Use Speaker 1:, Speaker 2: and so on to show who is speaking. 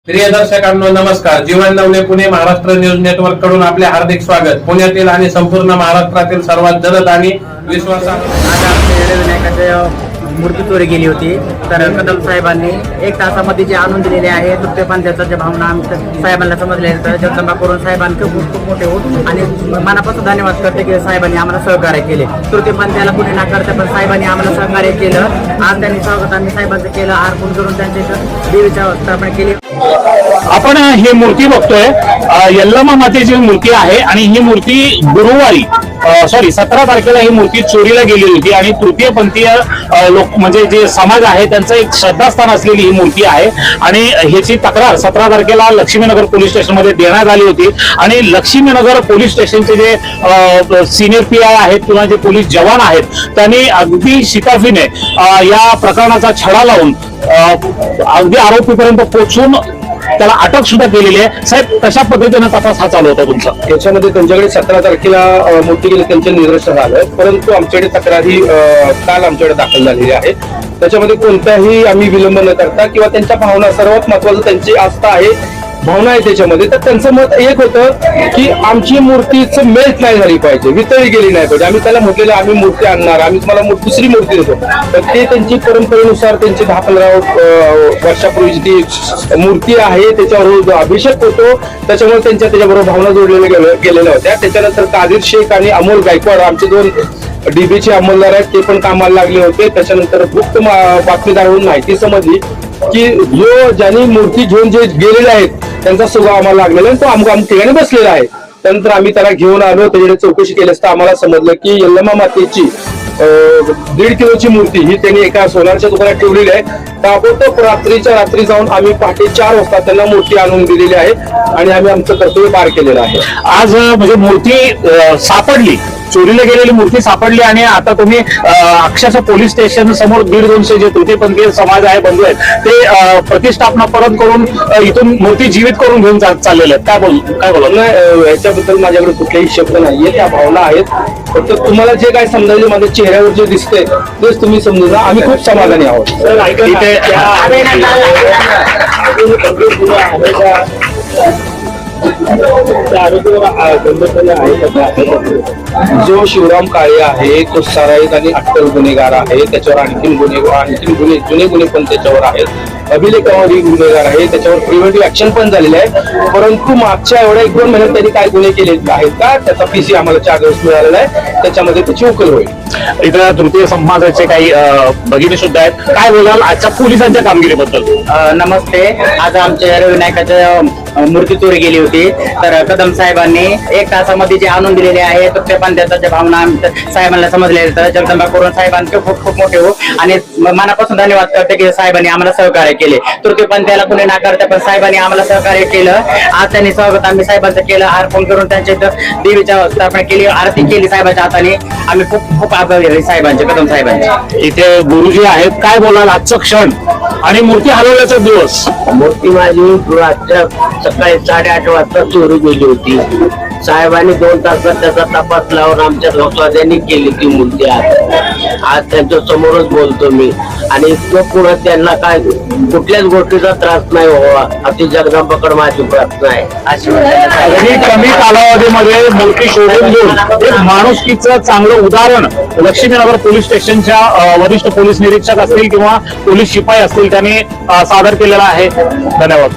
Speaker 1: प्रिय दर्शकांनो नमस्कार. जीवन Navale Pune Maharashtra news network कडून आपले हार्दिक स्वागत. पुण्यातील आणि संपूर्ण महाराष्ट्रातील सर्वात जलद आणि विश्वासार्ह
Speaker 2: मूर्ती चोरी गेली होती. तर कदम साहेबांनी 1 तासामध्ये जे आणून दिलेले आहे तृतीय पंथाच्या जे भावना साहेबांना समजले तर जगदंबा करून साहेबांना खूप मोठे होत आणि मनापासून धन्यवाद करते की साहेबांनी आम्हाला सहकार्य केले. तृतीय पंथाला कुणी ना करते पण साहेबांनी आम्हाला सहकार्य केलं. आज त्यांनी स्वागत आम्ही साहेबांचं केलं. अर्पण करून त्यांच्या देवीच्या स्थापना केली.
Speaker 3: आपण ही मूर्ती बघतोय यल्लमा मातेची मूर्ती आहे आणि ही मूर्ती गुरुवारी 17 तारखेला ही मूर्ती चोरीला गेली होती आणि तृतीयपंथीय लोक म्हणजे जे समाज आहे त्यांचं एक श्रद्धास्थान असलेली ही मूर्ती आहे आणि ह्याची तक्रार 17 तारखेला लक्ष्मीनगर पोलीस स्टेशन मध्ये देण्यात आली होती आणि लक्ष्मीनगर पोलीस स्टेशनचे जे सिनियर PI आहेत किंवा जे पोलीस जवान आहेत त्यांनी अगदी शिताफीने या प्रकरणाचा छडा लावून अगदी आरोपीपर्यंत पोहोचून त्याला अटक सुद्धा केलेली आहे. साहेब, कशा पद्धतीने तपास हा चालू होता तुमचा?
Speaker 4: याच्यामध्ये त्यांच्याकडे 17 तारखेला मूर्ती गेली त्यांचे निदर्शन आलं, परंतु आमच्याकडे तक्रारी काल आमच्याकडे दाखल झालेली आहे. त्याच्यामध्ये कोणताही आम्ही विलंब न करता किंवा त्यांच्या भावना, सर्वात महत्वाचं त्यांची आस्था आहे, भावना आहे त्याच्यामध्ये. तर त्यांचं मत एक होतं की आमची मूर्तीचं मेल्ट नाही झाली पाहिजे, वितळी गेली नाही पाहिजे. आम्ही त्याला म्हटलेलं आम्ही मूर्ती आणणार, आम्ही तुम्हाला दुसरी मूर्ती देतो. तर ते त्यांची परंपरेनुसार त्यांची 10-15 वर्षापूर्वीची ती मूर्ती आहे त्याच्यावर अभिषेक होतो, त्याच्यामुळे त्याच्याबरोबर भावना जोडलेल्या गेलेल्या होत्या. त्याच्यानंतर कादिर शेख आणि अमोल गायकवाड आमचे 2 DBचे अंमलदार आहेत, ते पण कामाला लागले होते. त्याच्यानंतर गुप्त बातमीदारांकडून माहिती समजली की ज्यांनी मूर्ती घेऊन जे गेलेले आहेत त्यांचा सुगाव आम्हाला लागलेला आहे, तो अमुक ठिकाणी बसलेला आहे. त्यानंतर आम्ही त्याला घेऊन आलो. त्याच्याकडे चौकशी केली असता आम्हाला समजलं की यल्लमा मातेची 1.5 किलोची मूर्ती ही त्यांनी एका सोनारच्या दुकानात ठेवलेली आहे. ताबडतोब रात्रीच्या रात्री जाऊन आम्ही पहाटे 4 वाजता त्यांना मूर्ती आणून दिलेली आहे आणि आम्ही आमचं कर्तव्य पार केलेलं आहे.
Speaker 3: आज म्हणजे मूर्ती सापडली, चोरीला गेलेली मूर्ती सापडली आणि आता तुम्ही अक्षरशः पोलीस स्टेशन समोर 150-200 जे तृतीयपंथीय समाज आहे, बंधू आहेत, ते प्रतिष्ठापना परत करून इथून मूर्ती जीवित करून घेऊन चाललेले आहेत. काय बोला?
Speaker 4: याच्याबद्दल माझ्याकडे कुठलेही शब्द नाहीये, त्या भावना आहेत. फक्त तुम्हाला जे काय समजायचे माझ्या चेहऱ्यावर जे दिसतंय तेच तुम्ही समजून जा. आम्ही खूप समाधानी आहोत. जो शिवराम काळे आहे तो सराईत आणि अट्टल गुन्हेगार आहे. त्याच्यावर आणखीन जुने गुन्हे पण त्याच्यावर आहेत. अभिलेखावरील गुन्हेगार आहे, त्याच्यावर प्रिव्हेंटिव्ह ऍक्शन पण झालेली आहे. परंतु मागच्या एवढ्या 1-2 महिन्यात त्यांनी काय गुन्हे केलेले आहेत का त्याचा PC आम्हाला 4 दिवस मिळालेला आहे, त्याच्यामध्ये त्याची उकल होईल.
Speaker 3: इथं तृतीय समाजाचे काही भगिनी सुद्धा आहेत. काय बोलाल आजच्या पोलिसांच्या कामगिरीबद्दल?
Speaker 2: नमस्ते. आज आमच्या रविनायकाच्या मूर्ती चोरी गेली होती. तर कदम साहेबांनी 1 तासामध्ये जे आणून दिलेले आहे तृतीय पंथाच्या जे भावना साहेबांना समजले तर जगदंबा करून साहेबांचे खूप मोठे हो आणि मनापासून धन्यवाद करते की साहेबांनी आम्हाला सहकार्य केले. तृतीय पंथाला कुणी नाकारते पण साहेबांनी आम्हाला सहकार्य केलं. आज त्यांनी स्वागत आम्ही साहेबांचं केलं. अर्पण करून त्यांच्या देवीच्या स्थापना केली, आरती केली साहेबांच्या हाताने. आम्ही खूप आभारी आहे साहेबांचे, कदम साहेबांचे.
Speaker 3: इथे गुरुजी आहेत. काय बोलाल आजचं क्षण आणि मूर्ती हलवल्याचा दिवस?
Speaker 5: मूर्ती माझी आजच्या सकाळी 8:30 वाजता चोरी गेली होती. साहेबांनी 2 तासात त्याचा तपास लावून आमच्या लोकवाद्यांनी केली ती मूर्ती. आज त्यांच्या समोरच बोलतो मी आणि पुढे त्यांना काय कुठल्याच गोष्टीचा त्रास नाही व्हावा अशी जगदंबाकडे माझी प्रार्थना आहे.
Speaker 3: अगदी कमी कालावधीमध्ये मूर्ती शोधून घेऊन एक माणुसकीचं चांगलं उदाहरण लक्ष्मीनगर पोलीस स्टेशनच्या वरिष्ठ पोलीस निरीक्षक असतील किंवा पोलीस शिपाई असतील त्यांनी सादर केलेला आहे. धन्यवाद.